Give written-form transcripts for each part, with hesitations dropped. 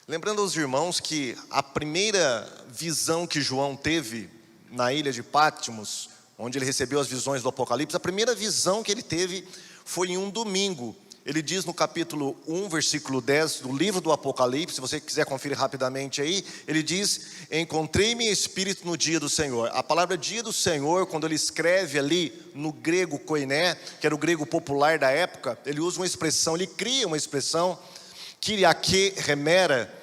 Lembrando aos irmãos que a primeira visão que João teve na ilha de Patmos, onde ele recebeu as visões do Apocalipse, a primeira visão que ele teve foi em um domingo. Ele diz no capítulo 1, versículo 10 do livro do Apocalipse, se você quiser conferir rapidamente aí, ele diz: encontrei-me em espírito no dia do Senhor. A palavra dia do Senhor, quando ele escreve ali no grego koiné, que era o grego popular da época, ele usa uma expressão, ele cria uma expressão, Kyriake remera,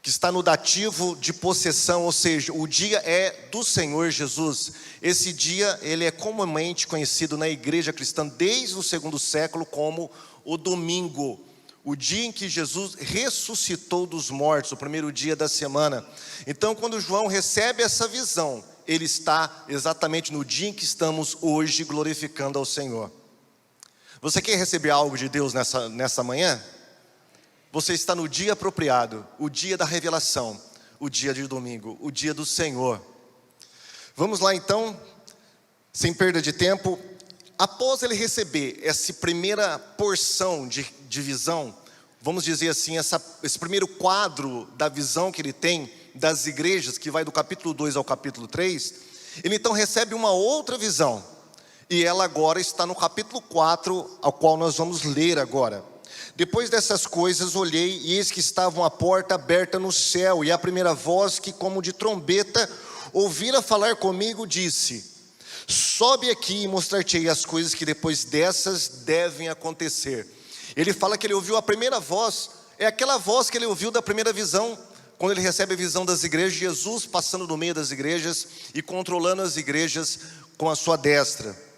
que está no dativo de possessão, ou seja, o dia é do Senhor Jesus. Esse dia, ele é comumente conhecido na igreja cristã desde o segundo século como o domingo, o dia em que Jesus ressuscitou dos mortos, o primeiro dia da semana. Então, quando João recebe essa visão, ele está exatamente no dia em que estamos hoje glorificando ao Senhor. Você quer receber algo de Deus nessa manhã? Você está no dia apropriado, o dia da revelação, o dia de domingo, o dia do Senhor. Vamos lá então, sem perda de tempo. Após ele receber essa primeira porção de visão, vamos dizer assim, esse primeiro quadro da visão que ele tem das igrejas, que vai do capítulo 2 ao capítulo 3, ele então recebe uma outra visão. E ela agora está no capítulo 4, ao qual nós vamos ler agora. Depois dessas coisas olhei, e eis que estava uma porta aberta no céu, e a primeira voz que como de trombeta ouvira falar comigo disse: sobe aqui e mostrar-te-ei as coisas que depois dessas devem acontecer. Ele fala que ele ouviu a primeira voz, é aquela voz que ele ouviu da primeira visão, quando ele recebe a visão das igrejas, Jesus passando no meio das igrejas e controlando as igrejas com a sua destra.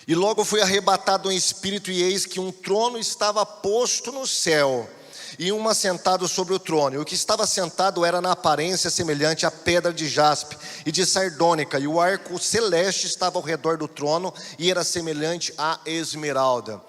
E logo fui arrebatado em espírito, e eis que um trono estava posto no céu, e um assentado sobre o trono. E o que estava sentado era na aparência semelhante à pedra de jaspe e de sardônica, e o arco celeste estava ao redor do trono, e era semelhante à esmeralda.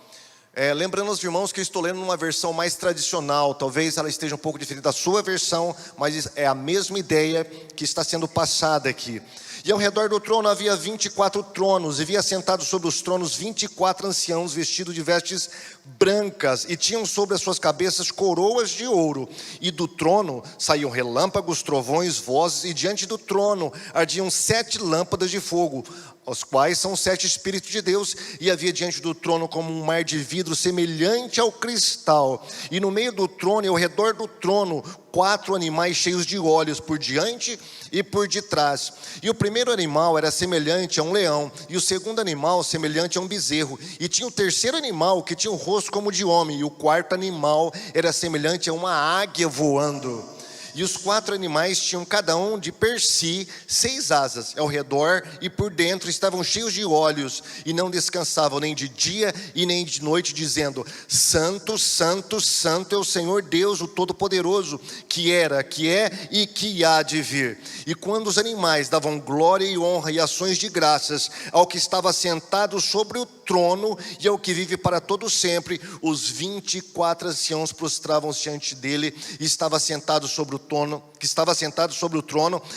Lembrando aos irmãos que eu estou lendo numa versão mais tradicional, talvez ela esteja um pouco diferente da sua versão, mas é a mesma ideia que está sendo passada aqui. E ao redor do trono havia 24 tronos, e via sentados sobre os tronos 24 anciãos vestidos de vestes brancas, e tinham sobre as suas cabeças coroas de ouro, e do trono saíam relâmpagos, trovões, vozes, e diante do trono ardiam 7 lâmpadas de fogo, os quais são 7 Espíritos de Deus, e havia diante do trono como um mar de vidro semelhante ao cristal, e no meio do trono e ao redor do trono 4 animais cheios de olhos por diante e por detrás. E o primeiro animal era semelhante a um leão, e o segundo animal semelhante a um bezerro, e tinha o terceiro animal que tinha um rosto como de homem, e o quarto animal era semelhante a uma águia voando. E os 4 animais tinham cada um de per si 6 asas, ao redor e por dentro estavam cheios de olhos, e não descansavam nem de dia e nem de noite, dizendo: Santo, Santo, Santo é o Senhor Deus, o Todo-Poderoso, que era, que é e que há de vir. E quando os animais davam glória e honra e ações de graças ao que estava sentado sobre o trono e ao que vive para todo sempre, os 24 anciãos prostravam-se diante dele, e estava sentado sobre o trono,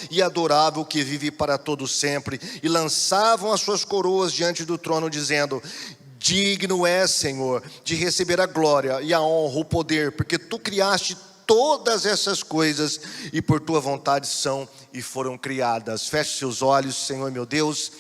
e adorava o que vive para todo sempre, e lançavam as suas coroas diante do trono, dizendo: digno é, Senhor, de receber a glória e a honra, o poder, porque tu criaste todas essas coisas, e por tua vontade são e foram criadas. Feche seus olhos, Senhor meu Deus.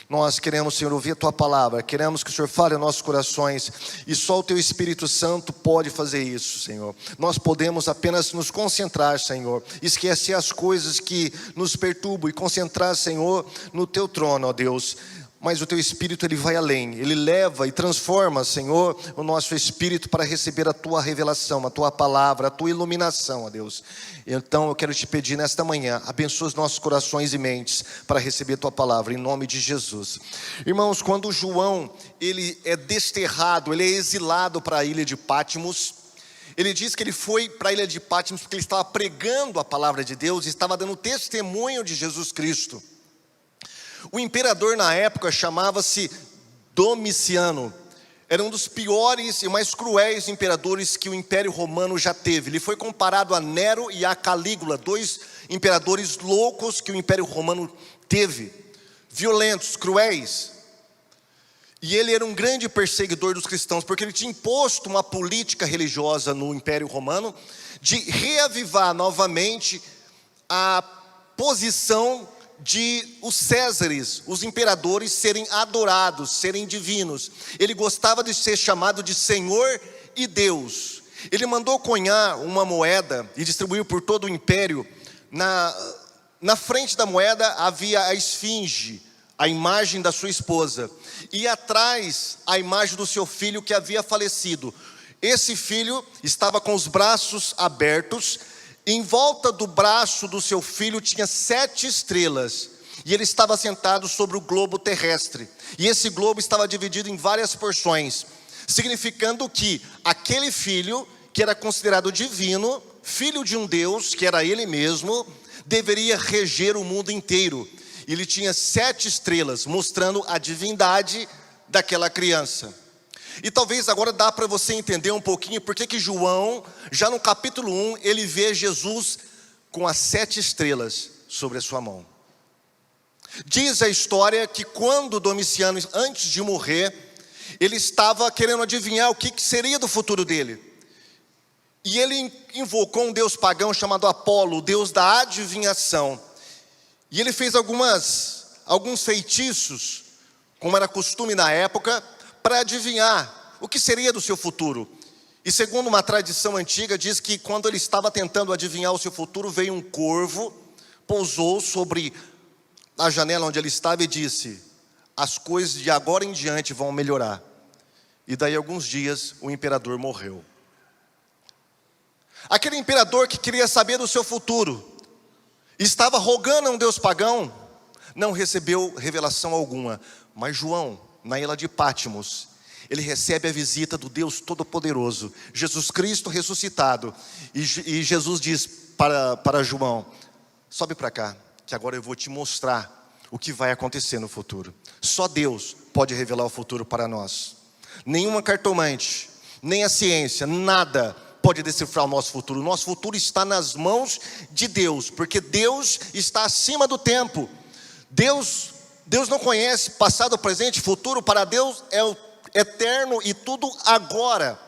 Nós queremos, Senhor, ouvir a Tua palavra, queremos que o Senhor fale aos nossos corações, e só o Teu Espírito Santo pode fazer isso, Senhor. Nós podemos apenas nos concentrar, Senhor, esquecer as coisas que nos perturbam e concentrar, Senhor, no Teu trono, ó Deus. Mas o Teu Espírito, Ele vai além, Ele leva e transforma, Senhor, o nosso espírito para receber a Tua revelação, a Tua palavra, a Tua iluminação, ó Deus. Então eu quero te pedir nesta manhã, abençoa os nossos corações e mentes para receber a Tua palavra, em nome de Jesus. Irmãos, quando João, ele é desterrado, ele é exilado para a ilha de Patmos, ele diz que ele foi para a ilha de Patmos porque ele estava pregando a palavra de Deus e estava dando testemunho de Jesus Cristo. O imperador na época chamava-se Domiciano. Era um dos piores e mais cruéis imperadores que o Império Romano já teve. Ele foi comparado a Nero e a Calígula, 2 imperadores loucos que o Império Romano teve. Violentos, cruéis. E ele era um grande perseguidor dos cristãos, porque ele tinha imposto uma política religiosa no Império Romano de reavivar novamente a posição de os césares, os imperadores, serem adorados, serem divinos. Ele gostava de ser chamado de Senhor e Deus. Ele mandou cunhar uma moeda e distribuiu por todo o império. Na frente da moeda havia a esfinge, a imagem da sua esposa, e atrás a imagem do seu filho que havia falecido. Esse filho estava com os braços abertos. Em volta do braço do seu filho tinha 7 estrelas, e ele estava sentado sobre o globo terrestre, e esse globo estava dividido em várias porções, significando que aquele filho, que era considerado divino, filho de um Deus, que era ele mesmo, deveria reger o mundo inteiro. Ele tinha 7 estrelas, mostrando a divindade daquela criança. E talvez agora dá para você entender um pouquinho porque que João, já no capítulo 1, ele vê Jesus com as 7 estrelas sobre a sua mão. Diz a história que quando Domiciano, antes de morrer, ele estava querendo adivinhar o que seria do futuro dele. E ele invocou um deus pagão chamado Apolo, o deus da adivinhação. E ele fez alguns feitiços, como era costume na época, para adivinhar o que seria do seu futuro. E segundo uma tradição antiga, diz que quando ele estava tentando adivinhar o seu futuro, veio um corvo, pousou sobre a janela onde ele estava e disse: as coisas de agora em diante vão melhorar. E daí a alguns dias o imperador morreu. Aquele imperador que queria saber do seu futuro, estava rogando a um deus pagão, não recebeu revelação alguma. Mas João, na ilha de Patmos, ele recebe a visita do Deus Todo-Poderoso, Jesus Cristo ressuscitado. E Jesus diz para João: sobe para cá, que agora eu vou te mostrar o que vai acontecer no futuro. Só Deus pode revelar o futuro para nós. Nenhuma cartomante, nem a ciência, nada pode decifrar o nosso futuro. O nosso futuro está nas mãos de Deus, porque Deus está acima do tempo. Deus não conhece passado, presente, futuro. Para Deus é o eterno e tudo agora.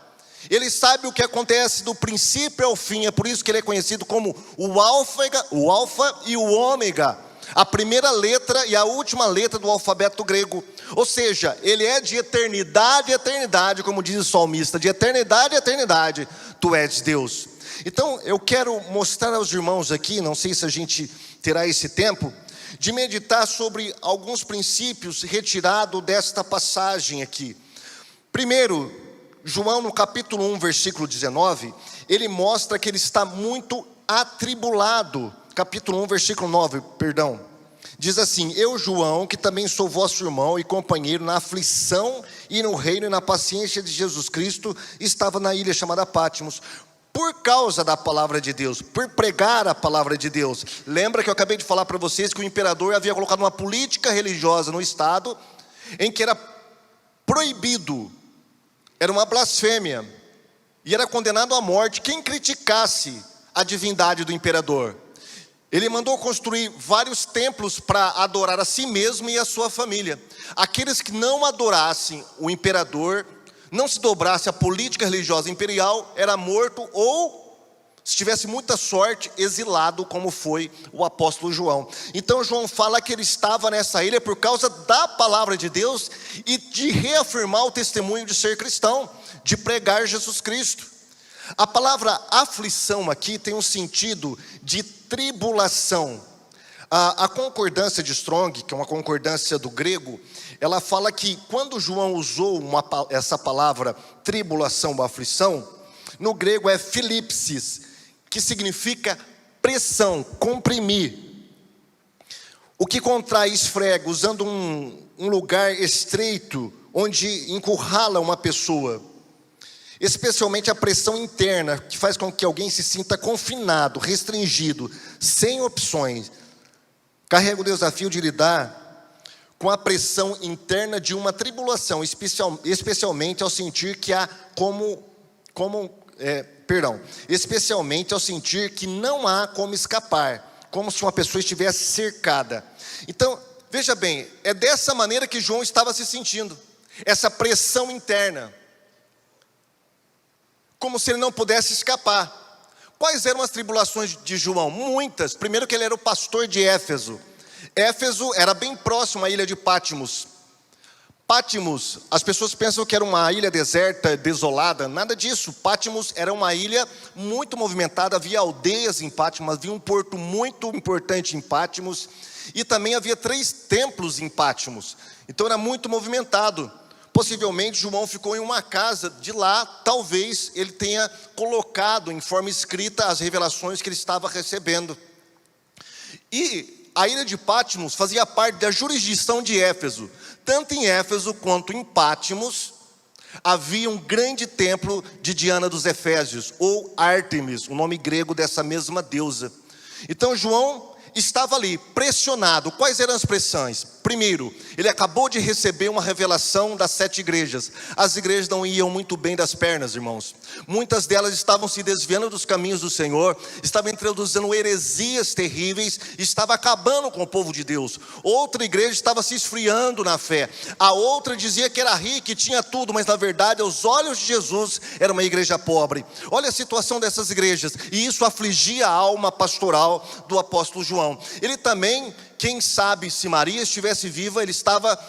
Ele sabe o que acontece do princípio ao fim. É por isso que ele é conhecido como o alfa e o ômega, a primeira letra e a última letra do alfabeto grego. Ou seja, ele é de eternidade a eternidade, como diz o salmista, de eternidade a eternidade tu és Deus. Então eu quero mostrar aos irmãos aqui, não sei se a gente terá esse tempo, de meditar sobre alguns princípios retirados desta passagem aqui. Primeiro, João no capítulo 1, versículo 19, ele mostra que ele está muito atribulado. Capítulo 1, versículo 9, perdão. Diz assim: eu, João, que também sou vosso irmão e companheiro na aflição e no reino e na paciência de Jesus Cristo, estava na ilha chamada Patmos, por causa da palavra de Deus, por pregar a palavra de Deus. Lembra que eu acabei de falar para vocês que o imperador havia colocado uma política religiosa no estado, em que era proibido, era uma blasfêmia, e era condenado à morte quem criticasse a divindade do imperador. Ele mandou construir vários templos para adorar a si mesmo e a sua família. Aqueles que não adorassem o imperador, não se dobrasse à política religiosa imperial, era morto ou, se tivesse muita sorte, exilado, como foi o apóstolo João. Então João fala que ele estava nessa ilha por causa da palavra de Deus e de reafirmar o testemunho de ser cristão, de pregar Jesus Cristo. A palavra aflição aqui tem um sentido de tribulação. A concordância de Strong, que é uma concordância do grego, ela fala que quando João usou essa palavra tribulação ou aflição, no grego é philipsis, que significa pressão, comprimir. O que contrai, esfrega, usando um lugar estreito, onde encurrala uma pessoa. Especialmente a pressão interna, que faz com que alguém se sinta confinado, restringido, sem opções. Carrega o desafio de lidar com a pressão interna de uma tribulação, especialmente ao sentir que há especialmente ao sentir que não há como escapar, como se uma pessoa estivesse cercada. Então, veja bem, é dessa maneira que João estava se sentindo. essa pressão interna, como se ele não pudesse escapar. Quais eram as tribulações de João? Muitas. Primeiro que ele era o pastor de Éfeso. Éfeso era bem próximo à ilha de Pátimos. Pátimos, as pessoas pensam que era uma ilha deserta, desolada, nada disso. Pátimos era uma ilha muito movimentada, havia aldeias em Pátimos, havia um porto muito importante em Pátimos, e também havia 3 templos em Pátimos, então era muito movimentado. Possivelmente João ficou em uma casa de lá, talvez ele tenha colocado em forma escrita as revelações que ele estava recebendo. E a ilha de Pátimos fazia parte da jurisdição de Éfeso. Tanto em Éfeso quanto em Pátimos havia um grande templo de Diana dos Efésios, ou Ártemis, o nome grego dessa mesma deusa. Então João estava ali, pressionado. Quais eram as pressões? Primeiro, ele acabou de receber uma revelação das 7 igrejas. As igrejas não iam muito bem das pernas, irmãos. Muitas delas estavam se desviando dos caminhos do Senhor, estavam introduzindo heresias terríveis, estava acabando com o povo de Deus. Outra igreja estava se esfriando na fé. A outra dizia que era rica, que tinha tudo, mas na verdade, aos olhos de Jesus, era uma igreja pobre. Olha a situação dessas igrejas, e isso afligia a alma pastoral do apóstolo João. Ele também, quem sabe, se Maria estivesse viva, ele estava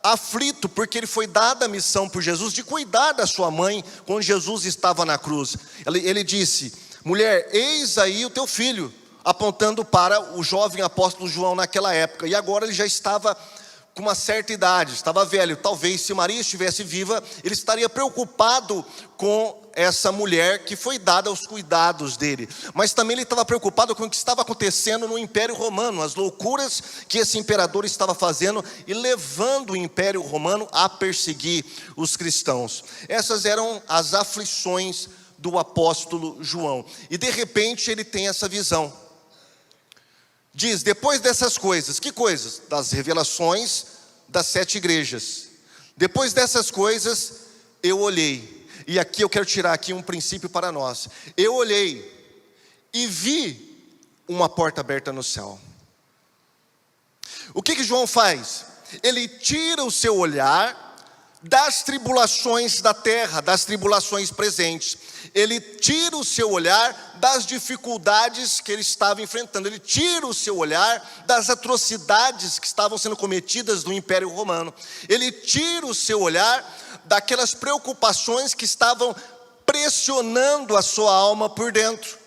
aflito, porque ele foi dada a missão por Jesus de cuidar da sua mãe quando Jesus estava na cruz. Ele disse: mulher, eis aí o teu filho, apontando para o jovem apóstolo João naquela época. E agora ele já estava com uma certa idade, estava velho. Talvez, se Maria estivesse viva, ele estaria preocupado com essa mulher que foi dada aos cuidados dele. Mas também ele estava preocupado com o que estava acontecendo no Império Romano, as loucuras que esse imperador estava fazendo e levando o Império Romano a perseguir os cristãos. Essas eram as aflições do apóstolo João. E de repente ele tem essa visão. Diz: depois dessas coisas, que coisas? Das revelações das 7 igrejas. Depois dessas coisas, eu olhei. E aqui eu quero tirar aqui um princípio para nós. Eu olhei e vi uma porta aberta no céu. O que João faz? Ele tira o seu olhar das tribulações da terra, das tribulações presentes. Ele tira o seu olhar das dificuldades que ele estava enfrentando. Ele tira o seu olhar das atrocidades que estavam sendo cometidas no Império Romano. Ele tira o seu olhar daquelas preocupações que estavam pressionando a sua alma por dentro.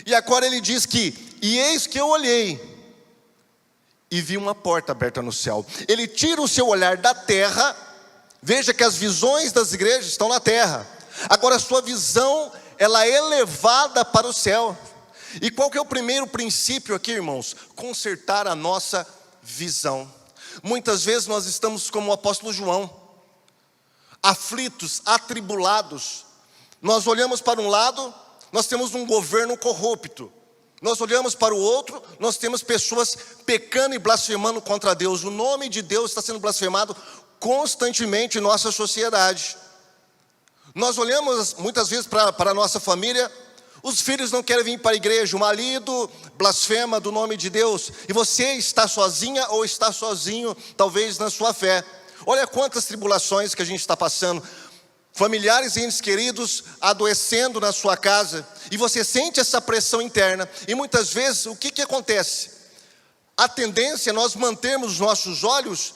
E agora ele diz que: e eis que eu olhei e vi uma porta aberta no céu. Ele tira o seu olhar da terra. Veja que as visões das igrejas estão na terra. Agora a sua visão, ela é elevada para o céu. E qual que é o primeiro princípio aqui, irmãos? Consertar a nossa visão. Muitas vezes nós estamos como o apóstolo João, aflitos, atribulados. Nós olhamos para um lado, nós temos um governo corrupto. Nós olhamos para o outro, nós temos pessoas pecando e blasfemando contra Deus. O nome de Deus está sendo blasfemado constantemente em nossa sociedade. Nós olhamos muitas vezes para a nossa família, os filhos não querem vir para a igreja, o marido blasfema do nome de Deus, e você está sozinha ou está sozinho, talvez na sua fé. Olha quantas tribulações que a gente está passando, familiares e entes queridos adoecendo na sua casa, e você sente essa pressão interna, e muitas vezes o que acontece? A tendência é nós mantermos os nossos olhos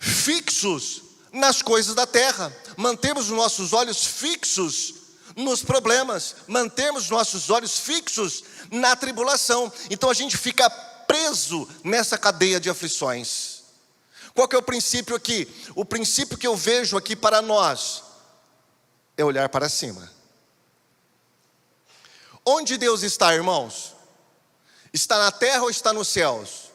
fixos nas coisas da terra, mantemos os nossos olhos fixos nos problemas, mantemos os nossos olhos fixos na tribulação. Então a gente fica preso nessa cadeia de aflições. Qual que é o princípio aqui? O princípio que eu vejo aqui para nós é olhar para cima. Onde Deus está, irmãos? Está na terra ou está nos céus?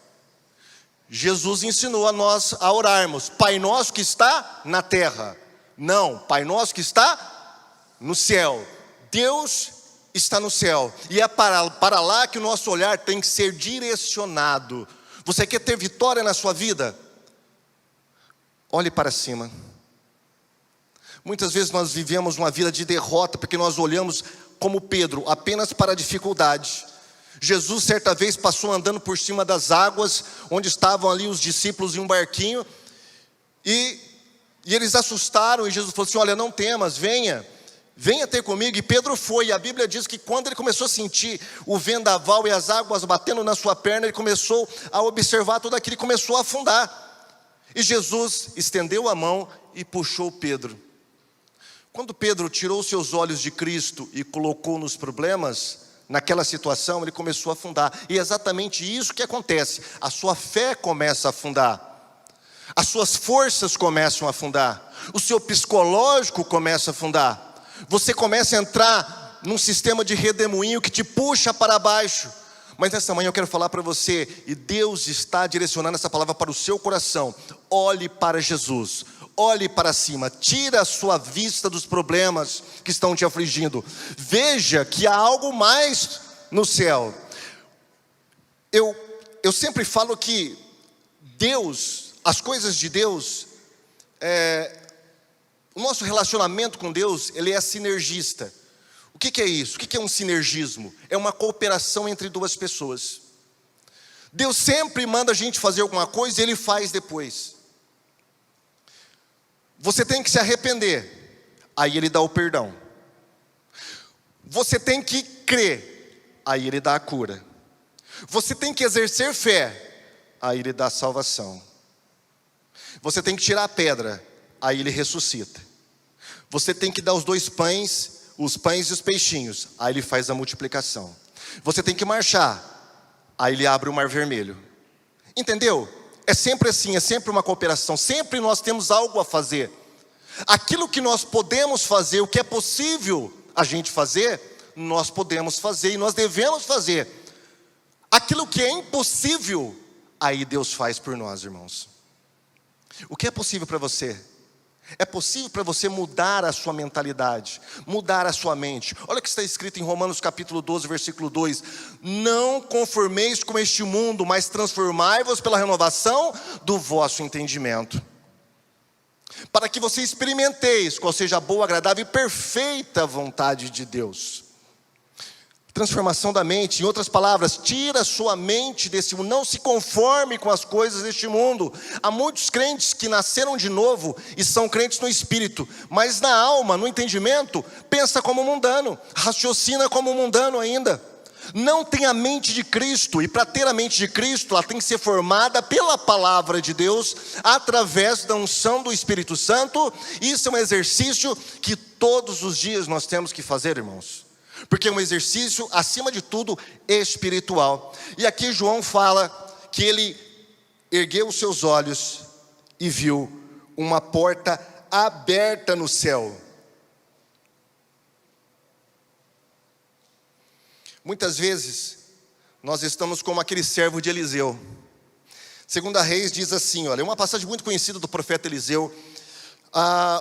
Jesus ensinou a nós a orarmos: Pai nosso que está na terra. Não, Pai nosso que está no céu. Deus está no céu, e é para lá que o nosso olhar tem que ser direcionado. Você quer ter vitória na sua vida? Olhe para cima. Muitas vezes nós vivemos uma vida de derrota, porque nós olhamos como Pedro, apenas para a dificuldade. Jesus certa vez passou andando por cima das águas, onde estavam ali os discípulos em um barquinho, e E eles assustaram, e Jesus falou assim: olha, não temas, venha ter comigo. E Pedro foi, e a Bíblia diz que quando ele começou a sentir o vendaval e as águas batendo na sua perna, ele começou a observar tudo aquilo e começou a afundar. E Jesus estendeu a mão e puxou Pedro. Quando Pedro tirou seus olhos de Cristo e colocou nos problemas, naquela situação, ele começou a afundar. E é exatamente isso que acontece: a sua fé começa a afundar, as suas forças começam a afundar, o seu psicológico começa a afundar. Você começa a entrar num sistema de redemoinho que te puxa para baixo. Mas nessa manhã eu quero falar para você, e Deus está direcionando essa palavra para o seu coração: olhe para Jesus, olhe para cima, tira a sua vista dos problemas que estão te afligindo, veja que há algo mais no céu. Eu sempre falo que Deus, as coisas de Deus, o nosso relacionamento com Deus, ele é sinergista. O que é isso? O que é um sinergismo? É uma cooperação entre duas pessoas. Deus sempre manda a gente fazer alguma coisa e Ele faz depois. Você tem que se arrepender, aí Ele dá o perdão. Você tem que crer, aí Ele dá a cura. Você tem que exercer fé, aí Ele dá a salvação. Você tem que tirar a pedra, aí Ele ressuscita. Você tem que dar os 2 pães, os pães e os peixinhos, aí Ele faz a multiplicação. Você tem que marchar, aí Ele abre o mar vermelho. Entendeu? É sempre assim, é sempre uma cooperação. Sempre nós temos algo a fazer. Aquilo que nós podemos fazer, o que é possível a gente fazer, nós podemos fazer e nós devemos fazer. Aquilo que é impossível, aí Deus faz por nós, irmãos. O que é possível para você? É possível para você mudar a sua mentalidade, mudar a sua mente. Olha o que está escrito em Romanos capítulo 12, versículo 2: não conformeis com este mundo, mas transformai-vos pela renovação do vosso entendimento, para que você experimenteis qual seja a boa, agradável e perfeita vontade de Deus. Transformação da mente, em outras palavras, tira a sua mente desse mundo, não se conforme com as coisas deste mundo. Há muitos crentes que nasceram de novo e são crentes no espírito, mas na alma, no entendimento, pensa como mundano, raciocina como mundano ainda. Não tem a mente de Cristo, e para ter a mente de Cristo, ela tem que ser formada pela palavra de Deus, através da unção do Espírito Santo. Isso é um exercício que todos os dias nós temos que fazer, irmãos, porque é um exercício, acima de tudo, espiritual. E aqui João fala que ele ergueu os seus olhos e viu uma porta aberta no céu. Muitas vezes, nós estamos como aquele servo de Eliseu. 2 Reis diz assim, olha, uma passagem muito conhecida do profeta Eliseu.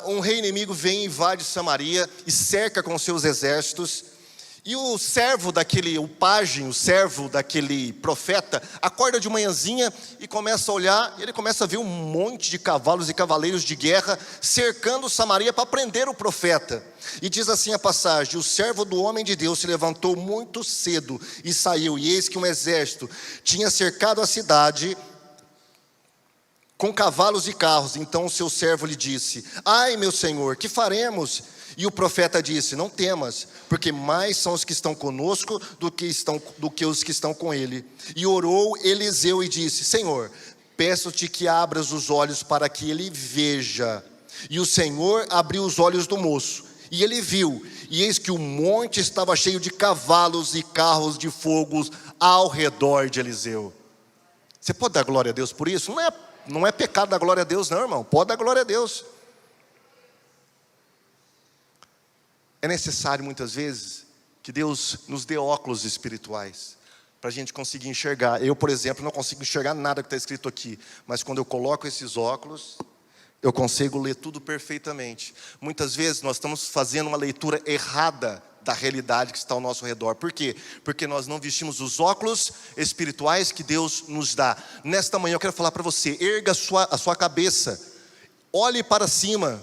Um rei inimigo vem e invade Samaria e cerca com seus exércitos. E o servo daquele, o pajem, o servo daquele profeta, acorda de manhãzinha e começa a olhar, e ele começa a ver um monte de cavalos e cavaleiros de guerra cercando Samaria para prender o profeta. E diz assim a passagem: o servo do homem de Deus se levantou muito cedo e saiu, e eis que um exército tinha cercado a cidade com cavalos e carros. Então o seu servo lhe disse: ai, meu senhor, que faremos? E o profeta disse: não temas, porque mais são os que estão conosco do que os que estão com ele. E orou Eliseu e disse: Senhor, peço-te que abras os olhos para que ele veja. E o Senhor abriu os olhos do moço, e ele viu, e eis que o monte estava cheio de cavalos e carros de fogo ao redor de Eliseu. Você pode dar glória a Deus por isso? Não é pecado dar glória a Deus não, irmão. Pode dar glória a Deus. É necessário muitas vezes que Deus nos dê óculos espirituais para a gente conseguir enxergar. Eu, por exemplo, não consigo enxergar nada que está escrito aqui, mas quando eu coloco esses óculos, eu consigo ler tudo perfeitamente. Muitas vezes nós estamos fazendo uma leitura errada da realidade que está ao nosso redor. Por quê? Porque nós não vestimos os óculos espirituais que Deus nos dá. Nesta manhã eu quero falar para você: erga a sua cabeça, olhe para cima.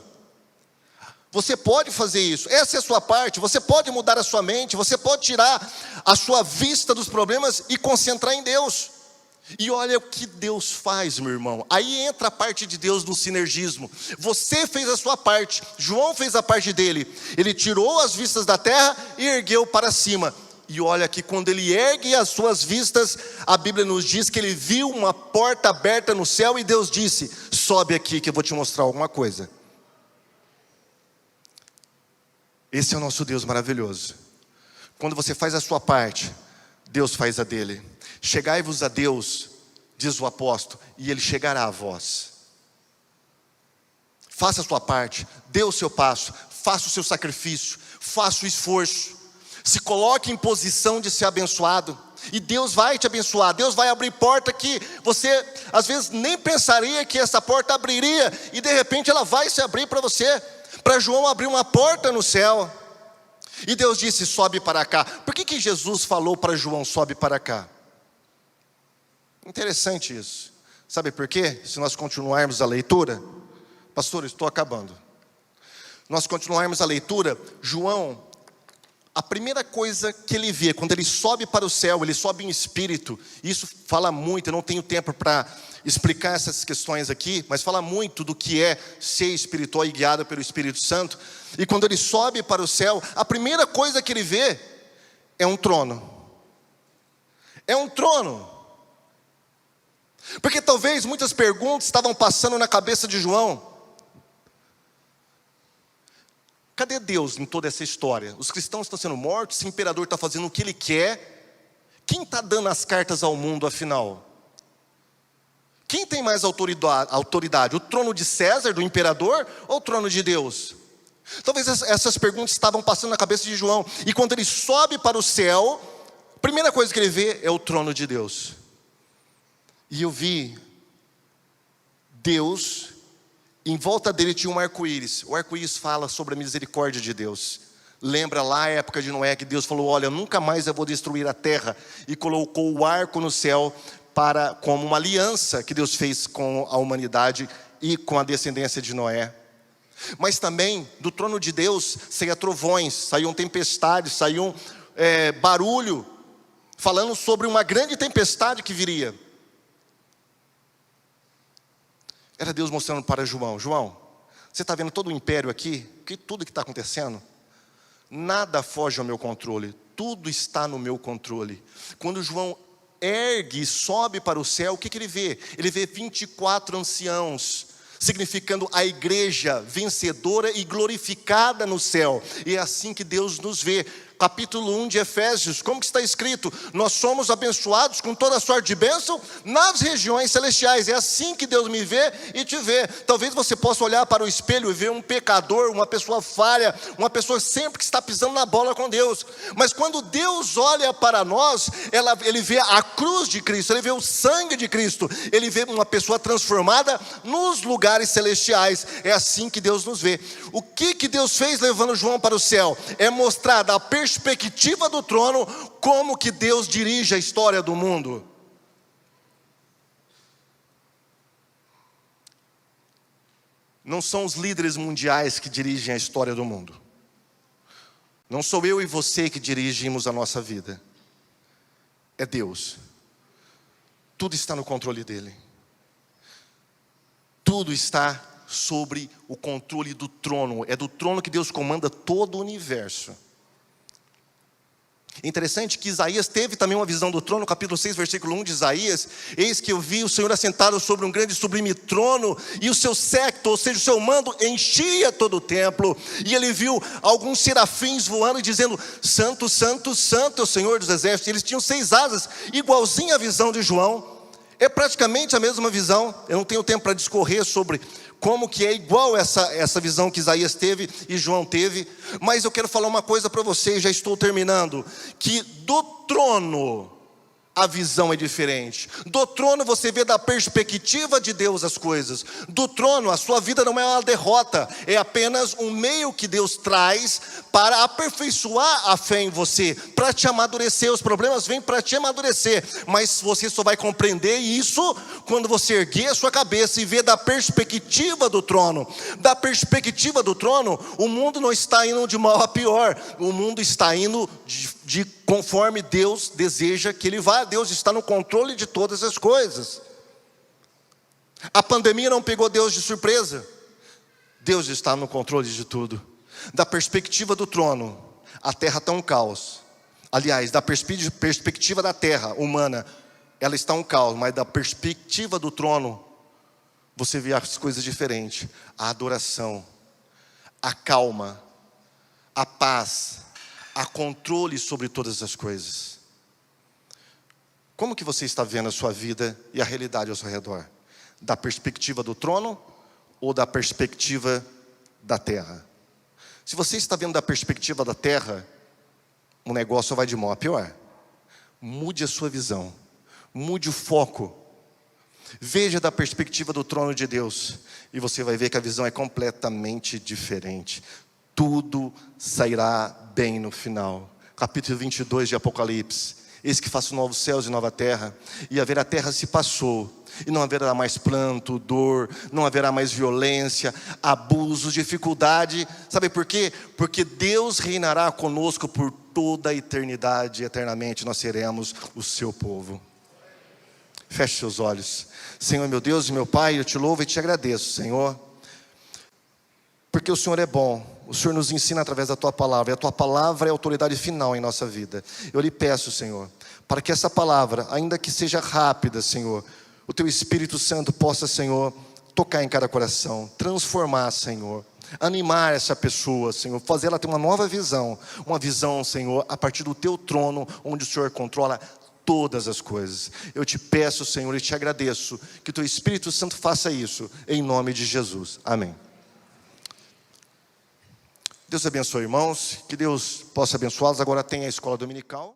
Você pode fazer isso, essa é a sua parte. Você pode mudar a sua mente, você pode tirar a sua vista dos problemas e concentrar em Deus. E olha o que Deus faz, meu irmão. Aí entra a parte de Deus no sinergismo. Você fez a sua parte, João fez a parte dele. Ele tirou as vistas da terra e ergueu para cima. E olha que quando ele ergue as suas vistas, a Bíblia nos diz que ele viu uma porta aberta no céu e Deus disse: sobe aqui que eu vou te mostrar alguma coisa. Esse é o nosso Deus maravilhoso. Quando você faz a sua parte, Deus faz a dele. Chegai-vos a Deus, diz o apóstolo, e Ele chegará a vós. Faça a sua parte, dê o seu passo, faça o seu sacrifício, faça o esforço. Se coloque em posição de ser abençoado, e Deus vai te abençoar. Deus vai abrir porta que você às vezes nem pensaria que essa porta abriria, e de repente ela vai se abrir para você. Para João abrir uma porta no céu. E Deus disse: sobe para cá. Por que Jesus falou para João: sobe para cá? Interessante isso. Sabe por quê? Se nós continuarmos a leitura, pastor, estou acabando. Nós continuarmos a leitura, João, a primeira coisa que ele vê, quando ele sobe para o céu, ele sobe em espírito. Isso fala muito, eu não tenho tempo para explicar essas questões aqui, mas fala muito do que é ser espiritual e guiado pelo Espírito Santo. E quando ele sobe para o céu, a primeira coisa que ele vê é um trono. É um trono. Porque talvez muitas perguntas estavam passando na cabeça de João. Cadê Deus em toda essa história? Os cristãos estão sendo mortos, o imperador está fazendo o que ele quer. Quem está dando as cartas ao mundo afinal? Quem tem mais autoridade? O trono de César, do imperador, ou o trono de Deus? Talvez essas perguntas estavam passando na cabeça de João. E quando ele sobe para o céu, a primeira coisa que ele vê é o trono de Deus. E eu vi Deus, em volta dele tinha um arco-íris. O arco-íris fala sobre a misericórdia de Deus. Lembra lá a época de Noé, que Deus falou: olha, nunca mais eu vou destruir a terra. E colocou o arco no céu como uma aliança que Deus fez com a humanidade e com a descendência de Noé. Mas também do trono de Deus saíam trovões, saíam tempestades, saíam barulho, falando sobre uma grande tempestade que viria. Era Deus mostrando para João: João, você está vendo todo o império aqui? Tudo que está acontecendo? Nada foge ao meu controle, tudo está no meu controle. Quando João ergue e sobe para o céu, o que ele vê? Ele vê 24 anciãos, significando a igreja vencedora e glorificada no céu. E é assim que Deus nos vê. Capítulo 1 de Efésios, como que está escrito? Nós somos abençoados com toda sorte de bênção nas regiões celestiais. É assim que Deus me vê e te vê. Talvez você possa olhar para o espelho e ver um pecador, uma pessoa falha, uma pessoa sempre que está pisando na bola com Deus. Mas quando Deus olha para nós, ele vê a cruz de Cristo, ele vê o sangue de Cristo, ele vê uma pessoa transformada nos lugares celestiais. É assim que Deus nos vê. O que Deus fez levando João para o céu? É mostrar da perspectiva do trono como que Deus dirige a história do mundo. Não são os líderes mundiais que dirigem a história do mundo. Não sou eu e você que dirigimos a nossa vida. É Deus. Tudo está no controle dele. Tudo está sobre o controle do trono. É do trono que Deus comanda todo o universo. Interessante que Isaías teve também uma visão do trono. Capítulo 6, versículo 1 de Isaías: eis que eu vi o Senhor assentado sobre um grande e sublime trono, e o seu séquito, ou seja, o seu mando, enchia todo o templo. E ele viu alguns serafins voando e dizendo: santo, santo, santo é o Senhor dos exércitos. Eles tinham 6 asas, igualzinho à visão de João. É praticamente a mesma visão. Eu não tenho tempo para discorrer sobre como que é igual essa visão que Isaías teve e João teve. Mas eu quero falar uma coisa para vocês, já estou terminando. Que do trono a visão é diferente. Do trono você vê da perspectiva de Deus as coisas. Do trono a sua vida não é uma derrota, é apenas um meio que Deus traz para aperfeiçoar a fé em você, para te amadurecer. Os problemas vêm para te amadurecer, mas você só vai compreender isso quando você erguer a sua cabeça e ver da perspectiva do trono. Da perspectiva do trono, o mundo não está indo de mal a pior, o mundo está indo de de conforme Deus deseja que ele vá. Deus está no controle de todas as coisas. A pandemia não pegou Deus de surpresa. Deus está no controle de tudo. Da perspectiva do trono, a terra está um caos. Aliás, da perspectiva da terra humana, ela está um caos. Mas da perspectiva do trono, você vê as coisas diferentes. A adoração, a calma, a paz, a controle sobre todas as coisas. Como que você está vendo a sua vida e a realidade ao seu redor? Da perspectiva do trono ou da perspectiva da terra? Se você está vendo da perspectiva da terra, o negócio vai de mal a pior. Mude a sua visão, mude o foco. Veja da perspectiva do trono de Deus e você vai ver que a visão é completamente diferente. Tudo sairá bem no final. Capítulo 22 de Apocalipse. Eis que faço novos céus e nova terra, e a ver a terra se passou, e não haverá mais pranto, dor, não haverá mais violência, abusos, dificuldade. Sabe por quê? Porque Deus reinará conosco por toda a eternidade, eternamente nós seremos o seu povo. Feche seus olhos. Senhor, meu Deus e meu Pai, eu te louvo e te agradeço, Senhor, porque o Senhor é bom. O Senhor nos ensina através da Tua Palavra, e a Tua Palavra é a autoridade final em nossa vida. Eu lhe peço, Senhor, para que essa palavra, ainda que seja rápida, Senhor, o Teu Espírito Santo possa, Senhor, tocar em cada coração, transformar, Senhor, animar essa pessoa, Senhor, fazer ela ter uma nova visão, uma visão, Senhor, a partir do Teu trono, onde o Senhor controla todas as coisas. Eu te peço, Senhor, e te agradeço, que o Teu Espírito Santo faça isso, em nome de Jesus. Amém. Deus abençoe, irmãos, que Deus possa abençoá-los. Agora tem a escola dominical.